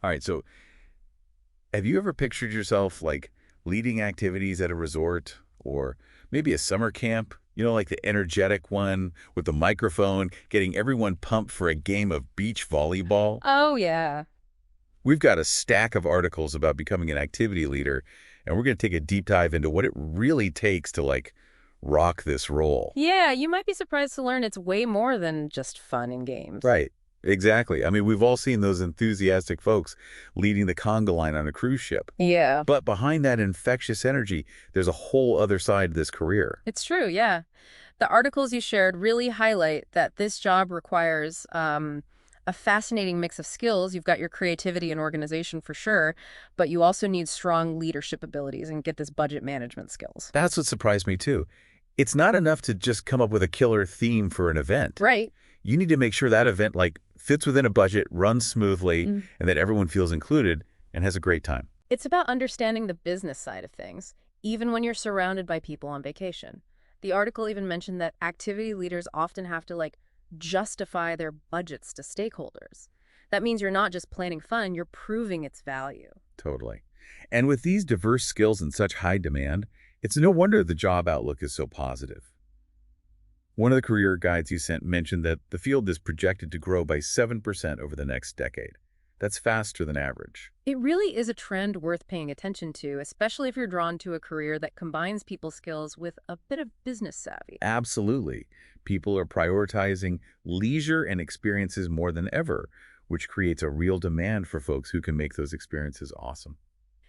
All right, so have you ever pictured yourself like leading activities at a resort or maybe a summer camp? You know, like the energetic one with the microphone, getting everyone pumped for a game of beach volleyball? Oh, yeah. We've got a stack of articles about becoming an activity leader, and we're going to take a deep dive into what it really takes to like rock this role. Yeah, you might be surprised to learn it's way more than just fun and games. Right. Exactly. I mean, we've all seen those enthusiastic folks leading the conga line on a cruise ship. Yeah, But behind that infectious energy, there's a whole other side to this career. it's true, yeah. The articles you shared really highlight that this job requires a fascinating mix of skills. You've got your creativity and organization for sure, but you also need strong leadership abilities and get this budget management skills. That's what surprised me too. It's not enough to just come up with a killer theme for an event. Right. You need to make sure that event like fits within a budget, runs smoothly, Mm. and that everyone feels included and has a great time. It's about understanding the business side of things, even when you're surrounded by people on vacation. The article even mentioned that activity leaders often have to justify their budgets to stakeholders. That means you're not just planning fun, you're proving its value. Totally. And with these diverse skills in such high demand, it's no wonder the job outlook is so positive. One of the career guides you sent mentioned that the field is projected to grow by 7% over the next decade. That's faster than average. It really is a trend worth paying attention to, especially if you're drawn to a career that combines people skills with a bit of business savvy. Absolutely. People are prioritizing leisure and experiences more than ever, which creates a real demand for folks who can make those experiences awesome.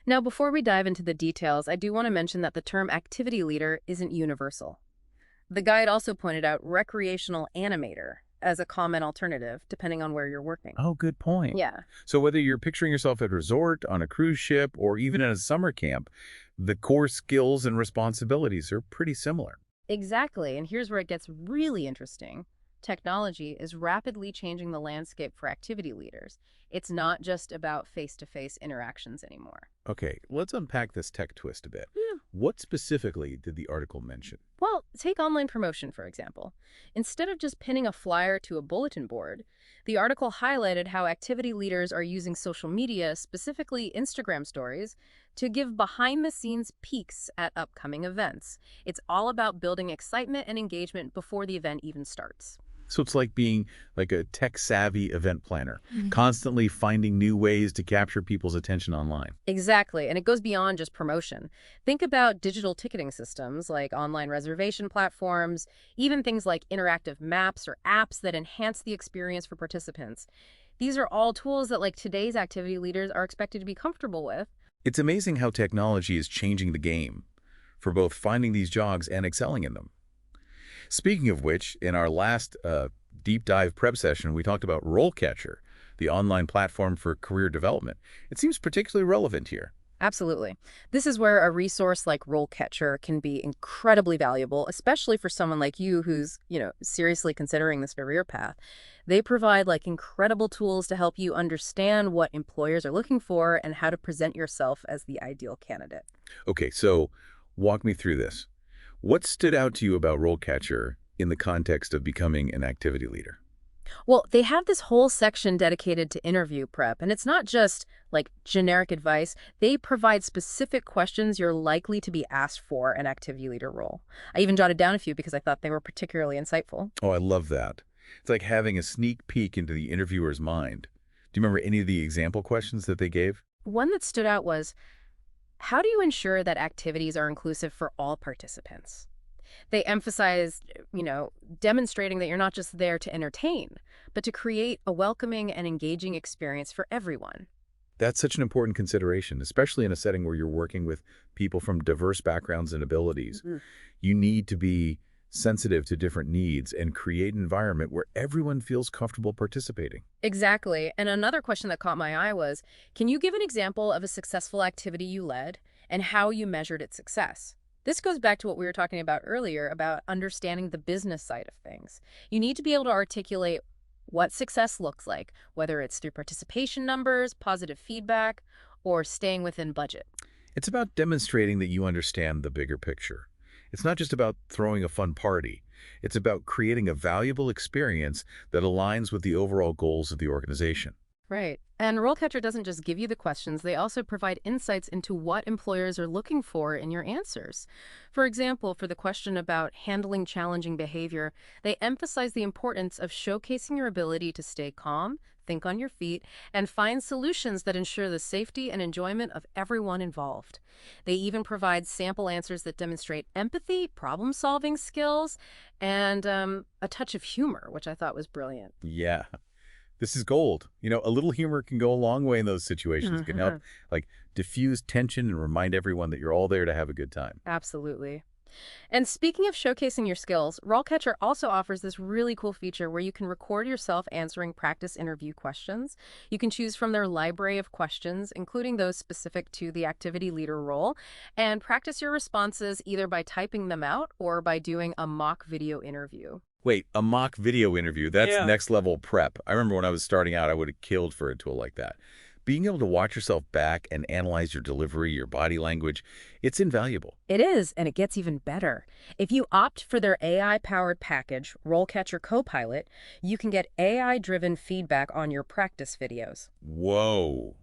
Now, before we dive into the details, I do want to mention that the term activity leader isn't universal. The guide also pointed out recreational animator as a common alternative, depending on where you're working. Oh, good point. Yeah, So whether you're picturing yourself at a resort, on a cruise ship, or even at a summer camp, the core skills and responsibilities are pretty similar. exactly. And here's where it gets really interesting. Technology is rapidly changing the landscape for activity leaders. It's not just about face-to-face interactions anymore. Okay, let's unpack this tech twist a bit. Yeah. What specifically did the article mention? Well, take online promotion, for example. Instead of just pinning a flyer to a bulletin board, the article highlighted how activity leaders are using social media, specifically Instagram stories, to give behind-the-scenes peeks at upcoming events. It's all about building excitement and engagement before the event even starts. So it's like being like a tech-savvy event planner, constantly finding new ways to capture people's attention online. Exactly, and it goes beyond just promotion. Think about digital ticketing systems like online reservation platforms, even things like interactive maps or apps that enhance the experience for participants. These are all tools that today's activity leaders are expected to be comfortable with. It's amazing how technology is changing the game for both finding these jobs and excelling in them. Speaking of which, in our last deep dive prep session, we talked about RoleCatcher, the online platform for career development. It seems particularly relevant here. Absolutely. This is where a resource like RoleCatcher can be incredibly valuable, especially for someone like you who's seriously considering this career path. They provide incredible tools to help you understand what employers are looking for and how to present yourself as the ideal candidate. Okay, so walk me through this. What stood out to you about RoleCatcher in the context of becoming an activity leader? Well, they have this whole section dedicated to interview prep, and it's not just generic advice. They provide specific questions you're likely to be asked for an activity leader role. I even jotted down a few because I thought they were particularly insightful. Oh, I love that. It's like having a sneak peek into the interviewer's mind. Do you remember any of the example questions that they gave? One that stood out was, how do you ensure that activities are inclusive for all participants? They emphasized demonstrating that you're not just there to entertain, but to create a welcoming and engaging experience for everyone. That's such an important consideration, especially in a setting where you're working with people from diverse backgrounds and abilities. Mhm. You need to be sensitive to different needs and create an environment where everyone feels comfortable participating. Exactly. And another question that caught my eye was, can you give an example of a successful activity you led and how you measured its success? This goes back to what we were talking about earlier about understanding the business side of things. You need to be able to articulate what success looks like, whether it's through participation numbers, positive feedback, or staying within budget. It's about demonstrating that you understand the bigger picture. It's not just about throwing a fun party. It's about creating a valuable experience that aligns with the overall goals of the organization. Right. And RoleCatcher doesn't just give you the questions, they also provide insights into what employers are looking for in your answers. For example, for the question about handling challenging behavior, they emphasize the importance of showcasing your ability to stay calm, think on your feet, and find solutions that ensure the safety and enjoyment of everyone involved. They even provide sample answers that demonstrate empathy, problem-solving skills, and a touch of humor, which I thought was brilliant. Yeah. This is gold. A little humor can go a long way in those situations. It can help, like, diffuse tension and remind everyone that you're all there to have a good time. Absolutely. And speaking of showcasing your skills, RoleCatcher also offers this really cool feature where you can record yourself answering practice interview questions. You can choose from their library of questions, including those specific to the activity leader role, and practice your responses either by typing them out or by doing a mock video interview. Wait, a mock video interview, that's Yeah. next level prep. I remember when I was starting out, I would have killed for a tool like that. Being able to watch yourself back and analyze your delivery, your body language, it's invaluable. It is, and it gets even better. If you opt for their AI-powered package, RoleCatcher Copilot, you can get AI-driven feedback on your practice videos. Whoa.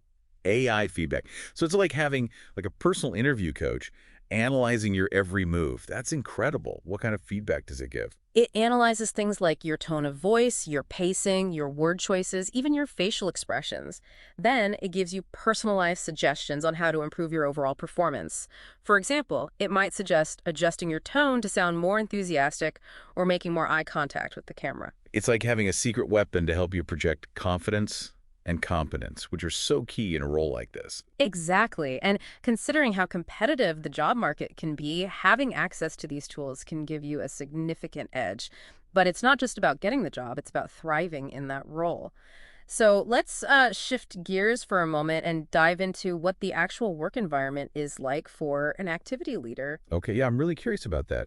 AI feedback. So it's like having a personal interview coach analyzing your every move. That's incredible. What kind of feedback does it give? It analyzes things like your tone of voice, your pacing, your word choices, even your facial expressions. Then it gives you personalized suggestions on how to improve your overall performance. For example, it might suggest adjusting your tone to sound more enthusiastic or making more eye contact with the camera. It's like having a secret weapon to help you project confidence and competence, which are so key in a role like this. Exactly. And considering how competitive the job market can be, having access to these tools can give you a significant edge. But it's not just about getting the job, it's about thriving in that role. So let's shift gears for a moment and dive into what the actual work environment is like for an activity leader. Okay, yeah, I'm really curious about that.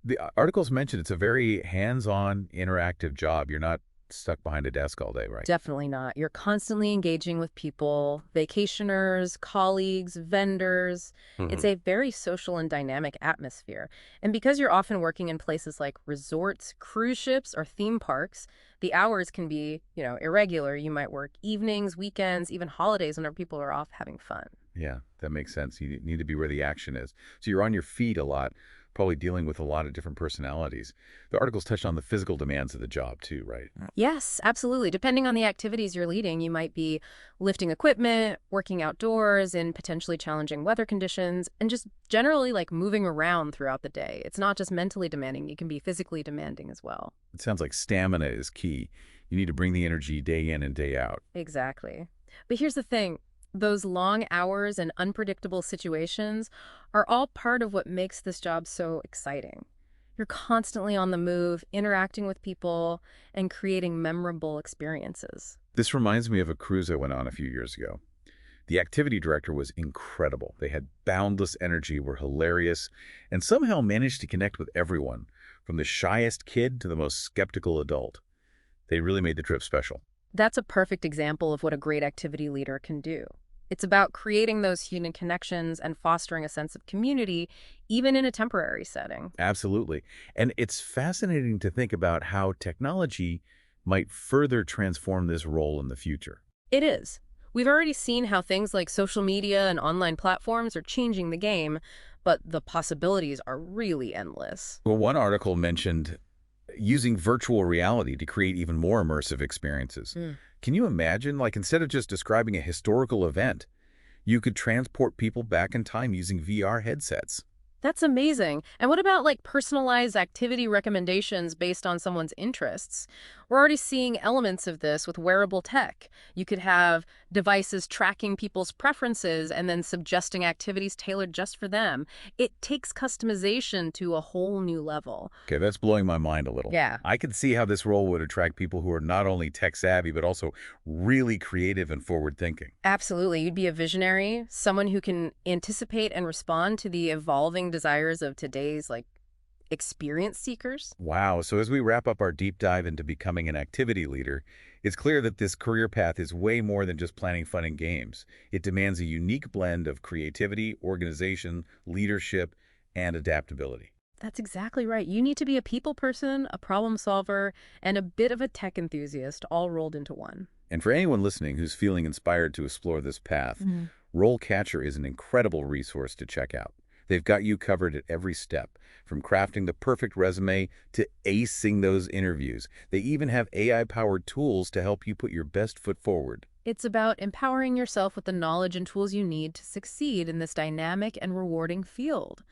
The articles mentioned it's a very hands-on, interactive job. You're not stuck behind a desk all day, right? Definitely not. You're constantly engaging with people, vacationers, colleagues, vendors. It's Hmm. a very social and dynamic atmosphere. And because you're often working in places like resorts, cruise ships, or theme parks, the hours can be, irregular. You might work evenings, weekends, even holidays when people are off having fun. Yeah, that makes sense. You need to be where the action is. So you're on your feet a lot, probably dealing with a lot of different personalities. The articles touched on the physical demands of the job too, right? Yes, absolutely. Depending on the activities you're leading, you might be lifting equipment, working outdoors in potentially challenging weather conditions, and just generally like moving around throughout the day. It's not just mentally demanding, it can be physically demanding as well. It sounds like stamina is key. You need to bring the energy day in and day out. Exactly. But here's the thing. Those long hours and unpredictable situations are all part of what makes this job so exciting. You're constantly on the move, interacting with people, and creating memorable experiences. This reminds me of a cruise I went on a few years ago. The activity director was incredible. They had boundless energy, were hilarious, and somehow managed to connect with everyone, from the shyest kid to the most skeptical adult. They really made the trip special. That's a perfect example of what a great activity leader can do. It's about creating those human connections and fostering a sense of community, even in a temporary setting. Absolutely. And it's fascinating to think about how technology might further transform this role in the future. It is. We've already seen how things like social media and online platforms are changing the game, but the possibilities are really endless. Well, one article mentioned using virtual reality to create even more immersive experiences. Can you imagine, instead of just describing a historical event, you could transport people back in time using VR headsets? That's amazing. And what about like personalized activity recommendations based on someone's interests? We're already seeing elements of this with wearable tech. You could have devices tracking people's preferences and then suggesting activities tailored just for them. It takes customization to a whole new level. Okay, that's blowing my mind a little. Yeah. I could see how this role would attract people who are not only tech savvy, but also really creative and forward thinking. Absolutely. You'd be a visionary, someone who can anticipate and respond to the evolving desires of today's experience seekers. Wow. So as we wrap up our deep dive into becoming an activity leader, it's clear that this career path is way more than just planning fun and games. It demands a unique blend of creativity, organization, leadership, and adaptability. That's exactly right. You need to be a people person, a problem solver, and a bit of a tech enthusiast all rolled into one. And for anyone listening who's feeling inspired to explore this path, Mhm. RoleCatcher is an incredible resource to check out. They've got you covered at every step, from crafting the perfect resume to acing those interviews. They even have AI-powered tools to help you put your best foot forward. It's about empowering yourself with the knowledge and tools you need to succeed in this dynamic and rewarding field.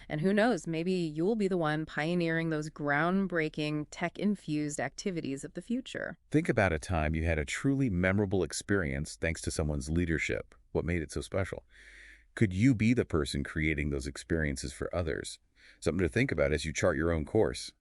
And who knows, maybe you'll be the one pioneering those groundbreaking, tech-infused activities of the future. Think about a time you had a truly memorable experience thanks to someone's leadership. What made it so special? Could you be the person creating those experiences for others? Something to think about as you chart your own course.